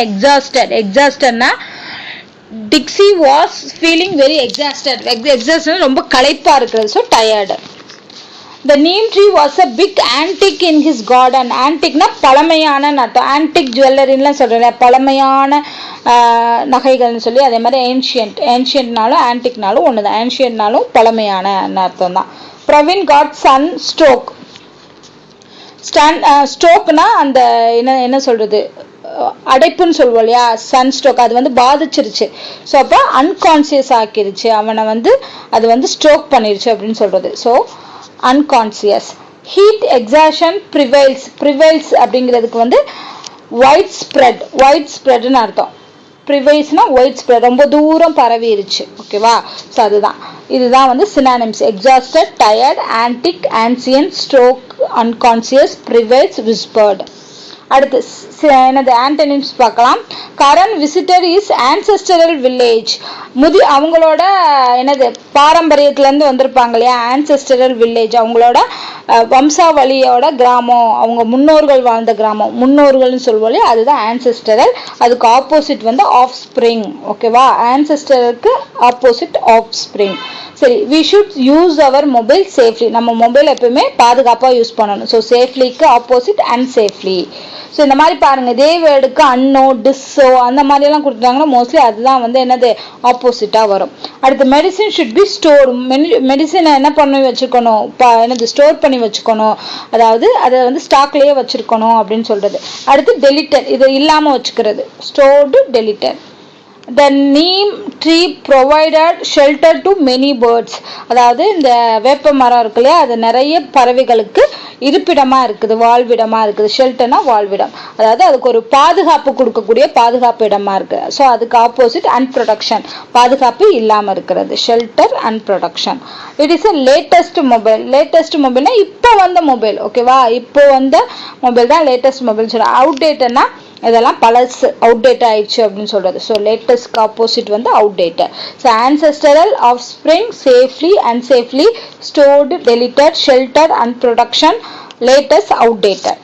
exhaustedனா Dixie was feeling very exhausted ரொம்ப களைப்பா இருக்கிறது, so tired. The neem tree was a big antique in his garden. Antiqueனா பழமையான அர்த்தம். antique jewelryலாம் சொல்றேன், பழமையான நகைகள்னு சொல்லி. அதே மாதிரி ancientனாலும் antiqueனாலும் ஒண்ணுதான். ancientனாலும் பழமையான அர்த்தம் தான். Praveen got sunstroke. ஸ்ட்ரோக்னா அந்த என்ன சொல்றது, அடைப்புன்னு சொல்லுவோம் இல்லையா, சன்ஸ்ட்ரோக். அது பாதிச்சிருச்சு. ஸோ அப்போ அன்கான்சியஸ் ஆக்கிருச்சு அவனை, அது ஸ்ட்ரோக் பண்ணிருச்சு அப்படின்னு சொல்றது. So unconscious. Heat exhaustion prevails அப்படிங்கிறதுக்கு ஒயிட் ஸ்ப்ரெட்னு அர்த்தம். ப்ரிவைல்ஸ்னா ஒயிட் ஸ்ப்ரெட், ரொம்ப தூரம் பரவிருச்சு. ஓகேவா? ஸோ இதுதான் synonyms. Exhausted, tired, antique, ancient, stroke, unconscious, prevails, whispered. அடுத்து என்னது ஆன்டனிம்ஸ் பார்க்கலாம். Karan visitor is ஆன்செஸ்டரல் village. அவங்களோட என்னது பாரம்பரியத்திலேருந்து வந்திருப்பாங்க இல்லையா, ஆன்செஸ்டரல் வில்லேஜ், அவங்களோட வம்சாவளியோட கிராமம், அவங்க முன்னோர்கள் வாழ்ந்த கிராமம், முன்னோர்கள்னு சொல்லுவோம் இல்லையா, அதுதான் ஆன்செஸ்டரல். அதுக்கு ஆப்போசிட் ஆஃப் ஸ்ப்ரிங். ஓகேவா? ஆன்செஸ்டருக்கு ஆப்போசிட் ஆஃப் ஸ்ப்ரிங். சரி, we should use our mobile safely. நம்ம மொபைல் எப்பவுமே பாதுகாப்பா யூஸ் பண்ணணும். ஸோ சேஃப்லிக்கு ஆப்போசிட் அன்சேஃப்லி. ஸோ இந்த மாதிரி பாருங்க, இதே வேர்டுக்கு அன்னோ, டிஸ்ஸோ அந்த மாதிரி எல்லாம் கொடுத்துட்டாங்கன்னா மோஸ்ட்லி அதுதான் என்னது ஆப்போசிட்டா வரும். அடுத்து மெடிசின் ஷுட் பி ஸ்டோர். மெடிசினை என்ன பண்ணி வச்சுக்கணும், என்னது ஸ்டோர் பண்ணி வச்சுக்கணும், அதாவது அதை ஸ்டாக்லயே வச்சிருக்கணும் அப்படின்னு சொல்றது. அடுத்து டெலிட்டட், இது இல்லாம வச்சுக்கிறது, stored, deleted. The neem tree provided shelter to many birds. அதாவது இந்த வேப்ப மரம் இருக்கு இல்லையா, அது நிறைய பறவைகளுக்கு இருப்பிடமா இருக்குது, வாழ்விடமா இருக்குது. ஷெல்டர்னா வாழ்விடம், அதாவது அதுக்கு ஒரு பாதுகாப்பு கொடுக்கக்கூடிய பாதுகாப்பு இடமா இருக்கு. ஸோ அதுக்கு ஆப்போசிட் அன்ப்ரொடக்ஷன், பாதுகாப்பு இல்லாம இருக்கிறது. Shelter, unprotection. It is a latest mobile. Latest மொபைல்னா இப்போ வந்த மொபைல். ஓகேவா? இப்போ வந்த மொபைல் தான் லேட்டஸ்ட் மொபைல் சொல்ற. அவுடேட்டட்னா இதெல்லாம் பழசு, அவுடேட் ஆயிடுச்சு அப்படின்னு சொல்றது. So latest opposite outdated. So ancestral, offspring, safely, unsafely, stored, deleted, shelter, unprotection, latest, outdated.